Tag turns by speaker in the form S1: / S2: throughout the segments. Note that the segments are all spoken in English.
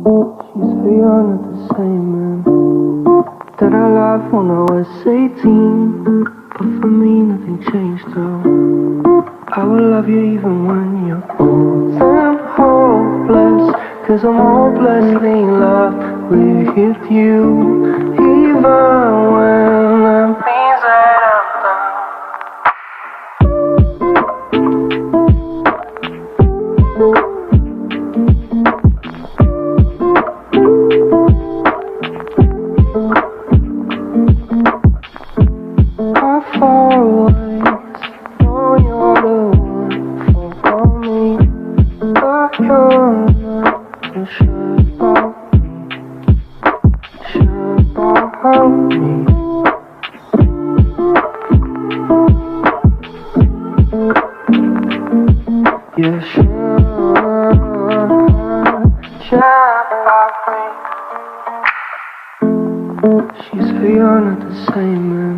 S1: She's so young at the same man that I laughed when I was 18. But for me nothing changed though. I will love you even when you're old and hopeless, 'cause I'm hopelessly in love with you. Even when I'm things that I've done. Yeah, sure about me. She's so young at the same man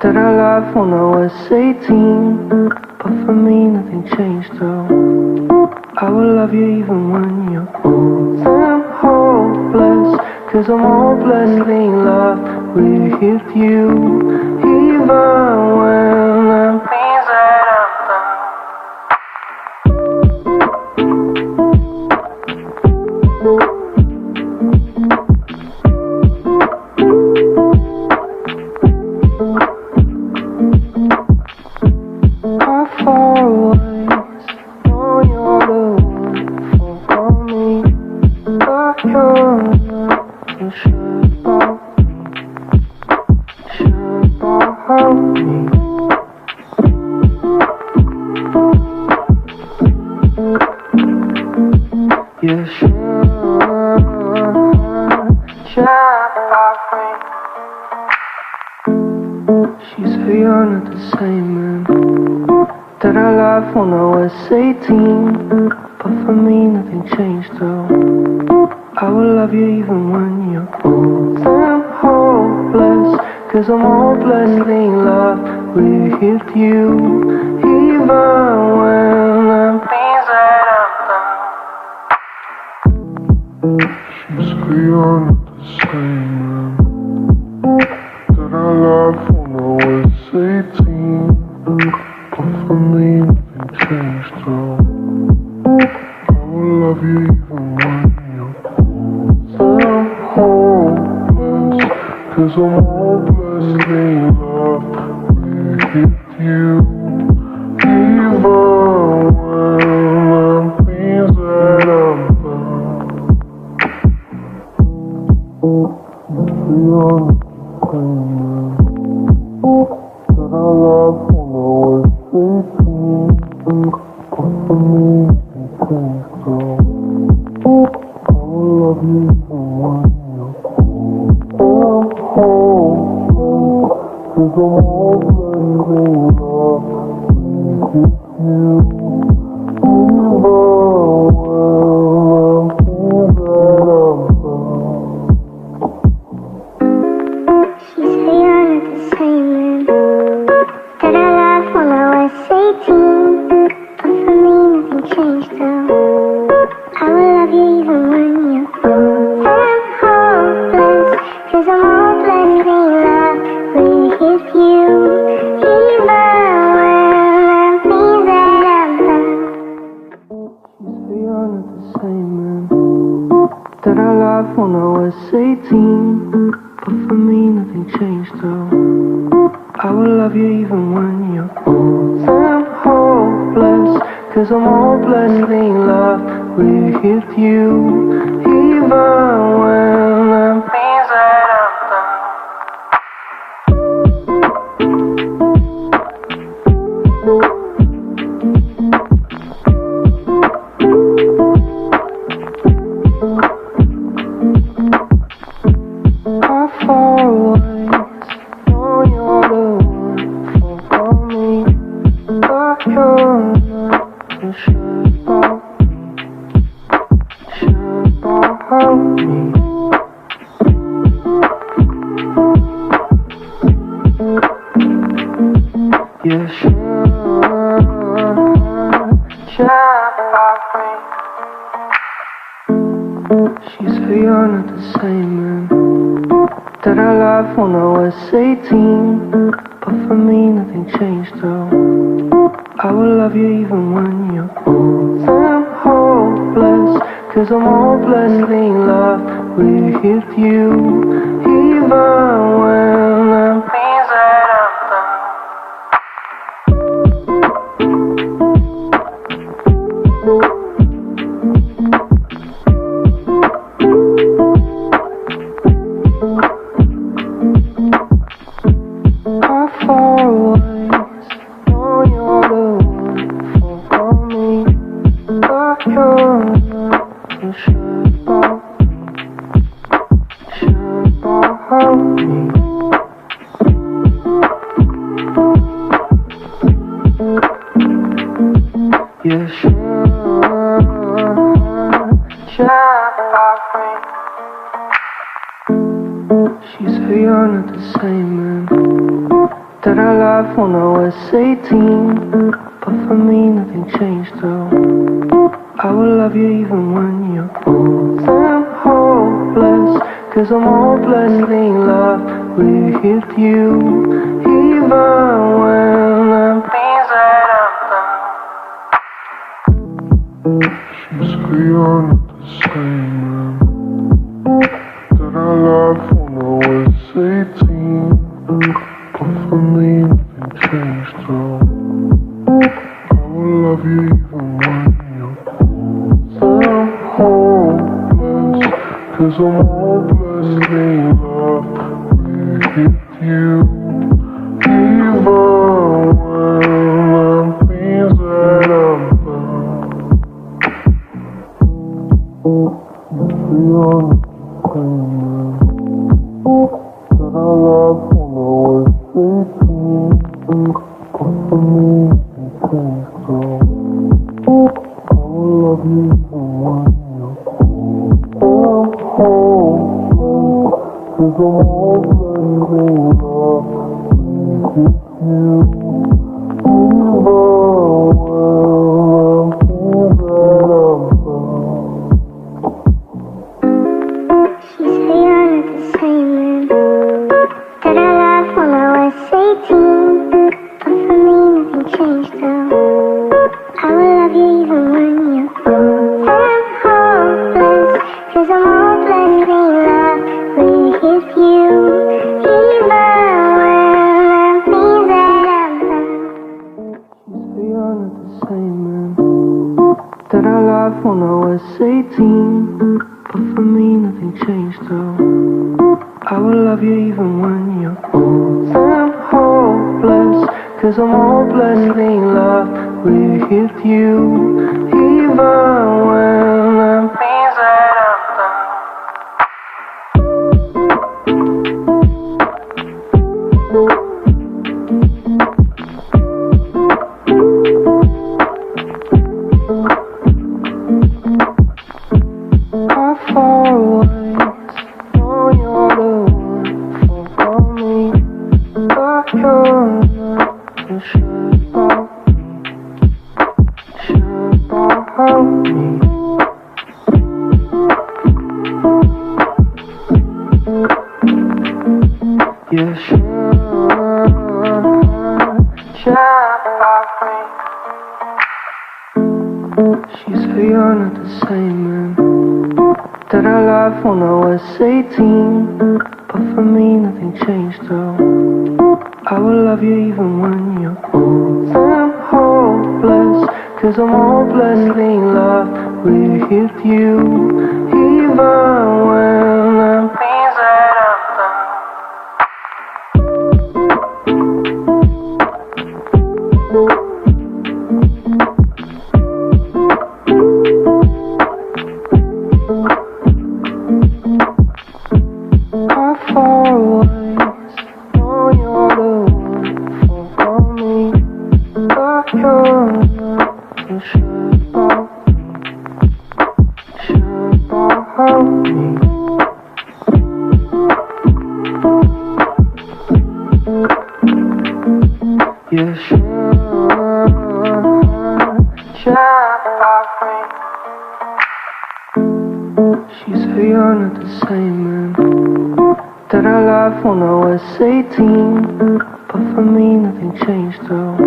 S1: that I laughed when I was 18. But for me nothing changed though. I will love you even when you're old and hopeless, 'cause I'm hopelessly in love with you. Even when I'm things that I've done. Yeah, sure about me. She's so young at the same man that I laughed when I was 18. But for me nothing changed though. I will love you even when you're old and hopeless, 'cause I'm hopelessly in love with you. Even when I'm things that I've done. She's so young at the same man that I laughed when I was 18. But for me nothing changed though. I will love you even when you're old and hopeless, 'cause I'm hopelessly in love with you. Even when I'm things that I've done. That I laughed when I was 18. But for me nothing changed though. I will love you even when you're old and hopeless, 'cause I'm hopelessly in love with you. Even when I'm things that I've done.
S2: She's so young at the same man that I laughed when I was 18. But for me nothing changed though. I will love you even when you're old and hopeless, 'cause I'm hopelessly in love with you. Even when I'm things that I've done.
S1: She's so young at the same man that I laughed when I was 18. But for me nothing changed though. I will love you even when you're old and hopeless, 'cause I'm hopelessly in love with you. Even when I'm things that I've done. Yeah, sure about me. say you're not the same man that I loved when I was 18. But for me nothing changed though. I will love you even when you're old and hopeless, 'cause I'm hopelessly in love with you. Even when I'm things that I've done. Yeah, she say you're not the same man that I loved when I was 18. But for me nothing changed though. I will love you even when you're old and hopeless, 'cause I'm hopelessly in love with you. Even when I'm things that I've done. She say you're not the same man that I loved when I was 18. But for me nothing changed though. I will love you even when you're old and hopeless, 'cause I'm hopelessly in love with you. Even when I'm things that I've done. You're not the same man that I loved when I was 18. But for me nothing changed though. I will love you even when you're old and hopeless, 'cause I'm hopelessly in love with you. Even when I'm things that I've done.
S2: She say you're not the same man that I loved when I was 18. But for me nothing changed though. I will love you even when you're old and hopeless, 'cause I'm hopelessly in love with you. Even when I'm things that I've done.
S1: She say you're not the same man that I loved when I was 18. But for me nothing changed though. I will love you even when you're old and hopeless, 'cause I'm hopelessly in love with you. Even when I'm things that I've done. How far away? Know you're the one for me, but you're not so sure about me. Yeah, sure about me. She say you're not the same man that I loved when I was 18. But for me nothing changed though. I will love you even when you're old and hopeless, 'cause I'm hopelessly in love with you. Even when I'm things that I've done. How far away? Know you're the one for me, but you're not so sure about me. She said you're not the same man that I loved when I was 18. But for me nothing changed though.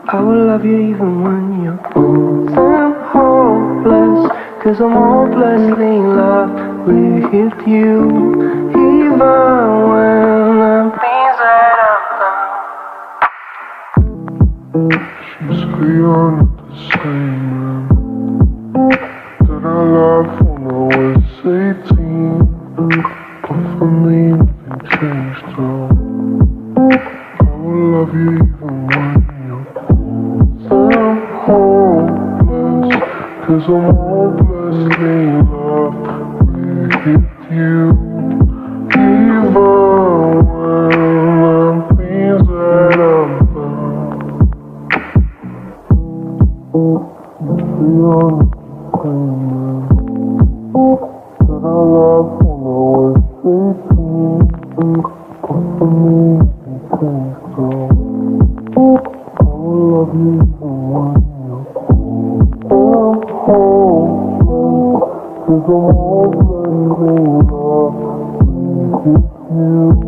S1: I will love you even when you're old and hopeless, 'cause I'm hopelessly in love with you. Even when I'm things that I've done. She said you're not the same man that I loved when I was 18. But for me nothing changed though. I will love you even when you're old and hopeless, 'cause I'm hopelessly in love with you. Even when I'm things that I've done. You're not the same man that I loved when I was 18. But for me nothing changed though. I will love you even when you're old and hopeless, 'cause I'm hopelessly in love with you.